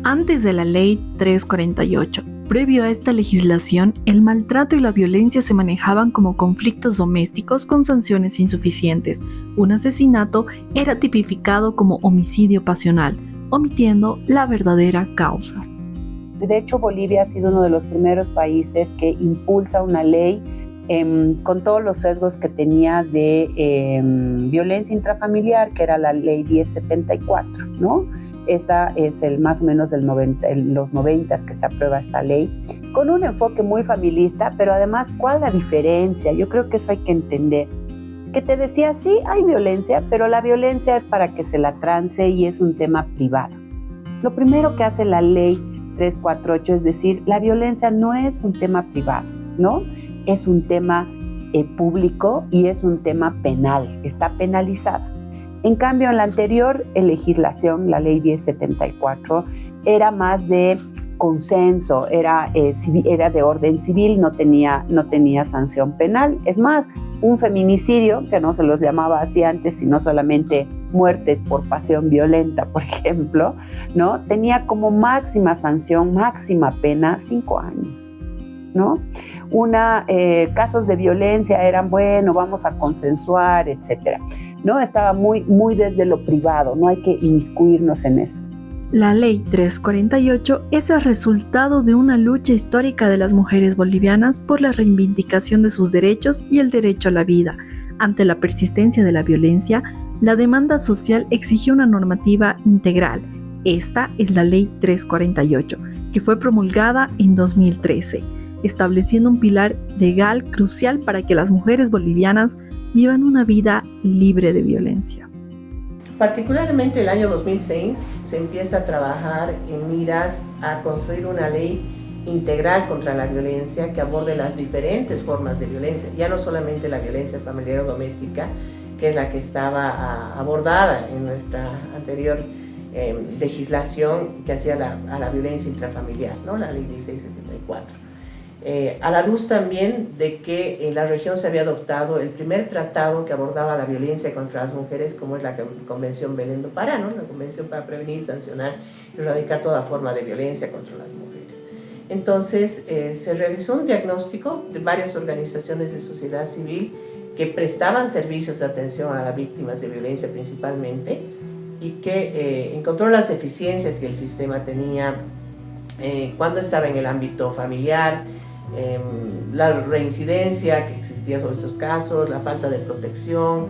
Antes de la Ley 348, previo a esta legislación, el maltrato y la violencia se manejaban como conflictos domésticos con sanciones insuficientes. Un asesinato era tipificado como homicidio pasional, omitiendo la verdadera causa. De hecho, Bolivia ha sido uno de los primeros países que impulsa una ley con todos los sesgos que tenía de violencia intrafamiliar, que era la ley 1074, ¿no? Esta es más o menos los 90 que se aprueba esta ley, con un enfoque muy familista, pero además, ¿cuál es la diferencia? Yo creo que eso hay que entender. Que te decía, sí, hay violencia, pero la violencia es para que se la trance y es un tema privado. Lo primero que hace la ley 348 es decir, la violencia no es un tema privado, ¿no? Es un tema público y es un tema penal, está penalizada. En cambio, en la anterior legislación, la ley 1074, era más de consenso, era de orden civil, no tenía sanción penal. Es más, un feminicidio, que no se los llamaba así antes, sino solamente muertes por pasión violenta, por ejemplo, ¿no? Tenía como máxima sanción, máxima pena, 5 años, ¿no? Casos de violencia eran, bueno, vamos a consensuar, etcétera, ¿no? Estaba muy, muy desde lo privado, no hay que inmiscuirnos en eso. La Ley 348 es el resultado de una lucha histórica de las mujeres bolivianas por la reivindicación de sus derechos y el derecho a la vida. Ante la persistencia de la violencia, la demanda social exigió una normativa integral. Esta es la Ley 348, que fue promulgada en 2013, estableciendo un pilar legal crucial para que las mujeres bolivianas vivan una vida libre de violencia. Particularmente el año 2006 se empieza a trabajar en miras a construir una ley integral contra la violencia que aborde las diferentes formas de violencia, ya no solamente la violencia familiar o doméstica, que es la que estaba abordada en nuestra anterior legislación que hacía a la violencia intrafamiliar, ¿no? La ley 1674. A la luz también de que en la región se había adoptado el primer tratado que abordaba la violencia contra las mujeres, como es la Convención Belén do Pará, ¿no? La Convención para prevenir, sancionar y erradicar toda forma de violencia contra las mujeres. Entonces se realizó un diagnóstico de varias organizaciones de sociedad civil que prestaban servicios de atención a las víctimas de violencia principalmente y que encontró las deficiencias que el sistema tenía cuando estaba en el ámbito familiar, la reincidencia que existía sobre estos casos, la falta de protección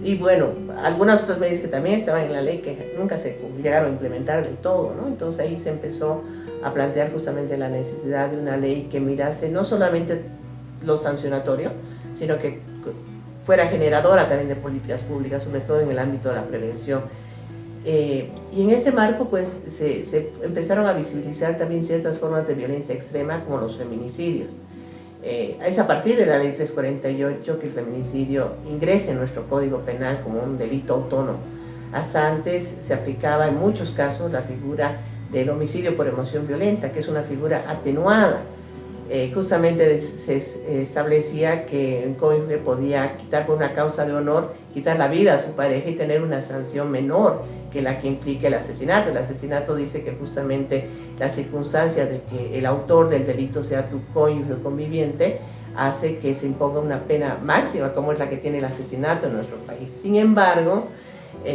y bueno, algunas otras medidas que también estaban en la ley que nunca se llegaron a implementar del todo, ¿no? Entonces ahí se empezó a plantear justamente la necesidad de una ley que mirase no solamente lo sancionatorio, sino que fuera generadora también de políticas públicas, sobre todo en el ámbito de la prevención. Y en ese marco pues se empezaron a visibilizar también ciertas formas de violencia extrema como los feminicidios. Es a partir de la ley 348 que el feminicidio ingresa en nuestro Código Penal como un delito autónomo. Hasta antes se aplicaba en muchos casos la figura del homicidio por emoción violenta, que es una figura atenuada. Justamente se establecía que un cónyuge podía quitar por una causa de honor, quitar la vida a su pareja y tener una sanción menor que la que implica el asesinato. El asesinato dice que justamente la circunstancia de que el autor del delito sea tu cónyuge o conviviente hace que se imponga una pena máxima, como es la que tiene el asesinato en nuestro país. Sin embargo,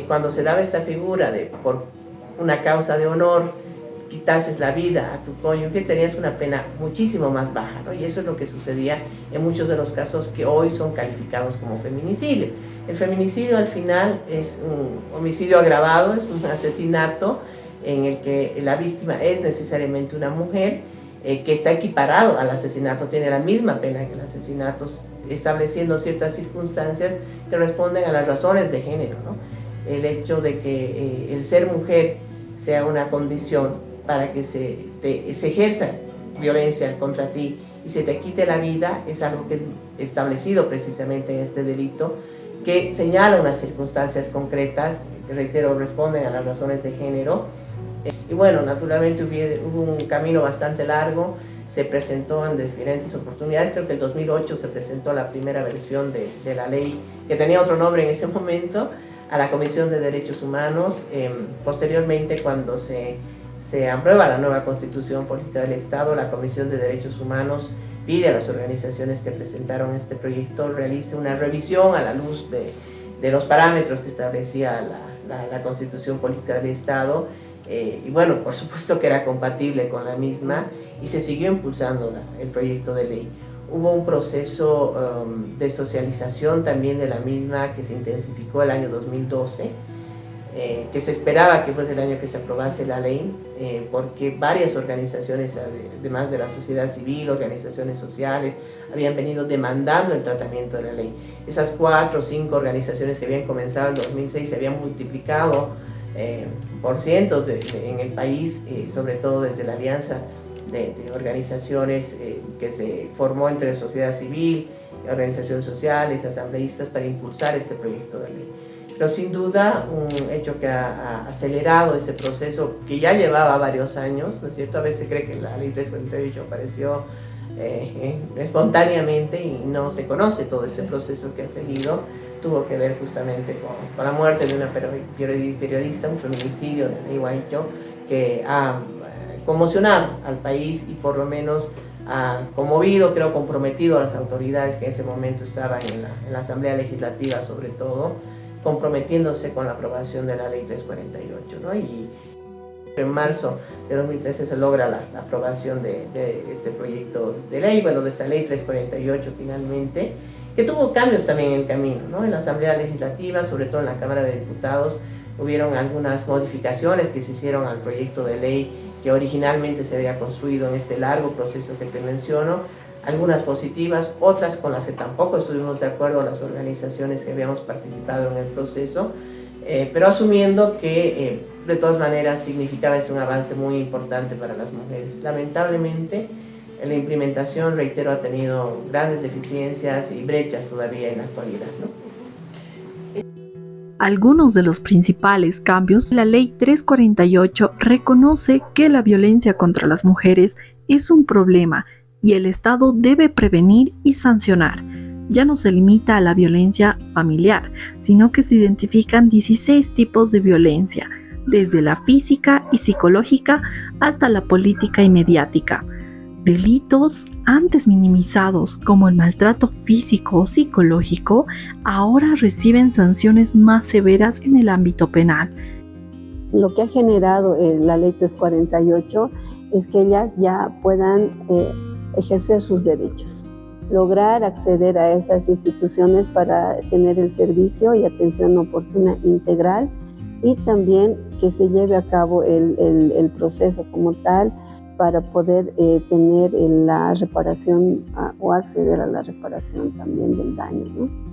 cuando se daba esta figura de por una causa de honor, quitases la vida a tu cónyuge, tenías una pena muchísimo más baja, ¿no? Y eso es lo que sucedía en muchos de los casos que hoy son calificados como feminicidio. El feminicidio al final es un homicidio agravado, es un asesinato en el que la víctima es necesariamente una mujer que está equiparado al asesinato, tiene la misma pena que el asesinato, estableciendo ciertas circunstancias que responden a las razones de género, ¿no? El hecho de que el ser mujer sea una condición para que se ejerza violencia contra ti y se te quite la vida es algo que es establecido precisamente en este delito, que señala unas circunstancias concretas, que reitero, responden a las razones de género. Y bueno, naturalmente hubo un camino bastante largo, se presentó en diferentes oportunidades, creo que en 2008 se presentó la primera versión de la ley, que tenía otro nombre en ese momento, a la Comisión de Derechos Humanos. Posteriormente, cuando se aprueba la nueva Constitución Política del Estado, la Comisión de Derechos Humanos pide a las organizaciones que presentaron este proyecto realice una revisión a la luz de los parámetros que establecía la Constitución Política del Estado, y bueno, por supuesto que era compatible con la misma, y se siguió impulsando el proyecto de ley. Hubo un proceso de socialización también de la misma que se intensificó el año 2012, que se esperaba que fuese el año que se aprobase la ley, porque varias organizaciones, además de la sociedad civil, organizaciones sociales, habían venido demandando el tratamiento de la ley. Esas 4 o 5 organizaciones que habían comenzado en 2006 se habían multiplicado por cientos en el país, sobre todo desde la alianza de organizaciones que se formó entre sociedad civil, organizaciones sociales, asambleístas para impulsar este proyecto de ley. Pero sin duda un hecho que ha acelerado ese proceso que ya llevaba varios años, ¿no es cierto? A veces se cree que la ley 348 apareció espontáneamente y no se conoce todo este proceso que ha seguido. Tuvo que ver justamente con la muerte de una periodista, un feminicidio de Ley Guaito, que ha conmocionado al país y por lo menos ha conmovido, creo, comprometido a las autoridades que en ese momento estaban en la Asamblea Legislativa, sobre todo, comprometiéndose con la aprobación de la Ley 348, ¿no? Y en marzo de 2013 se logra la aprobación de este proyecto de ley, bueno, de esta Ley 348 finalmente, que tuvo cambios también en el camino, ¿no? En la Asamblea Legislativa, sobre todo en la Cámara de Diputados, hubieron algunas modificaciones que se hicieron al proyecto de ley que originalmente se había construido en este largo proceso que te menciono, algunas positivas, otras con las que tampoco estuvimos de acuerdo las organizaciones que habíamos participado en el proceso, pero asumiendo que de todas maneras significaba un avance muy importante para las mujeres. Lamentablemente, la implementación, reitero, ha tenido grandes deficiencias y brechas todavía en la actualidad, ¿no? Algunos de los principales cambios, la Ley 348 reconoce que la violencia contra las mujeres es un problema y el Estado debe prevenir y sancionar. Ya no se limita a la violencia familiar, sino que se identifican 16 tipos de violencia, desde la física y psicológica hasta la política y mediática. Delitos antes minimizados como el maltrato físico o psicológico ahora reciben sanciones más severas en el ámbito penal. Lo que ha generado la Ley 348 es que ellas ya puedan ejercer sus derechos, lograr acceder a esas instituciones para tener el servicio y atención oportuna integral, y también que se lleve a cabo el proceso como tal para poder tener la reparación o acceder a la reparación también del daño, ¿no?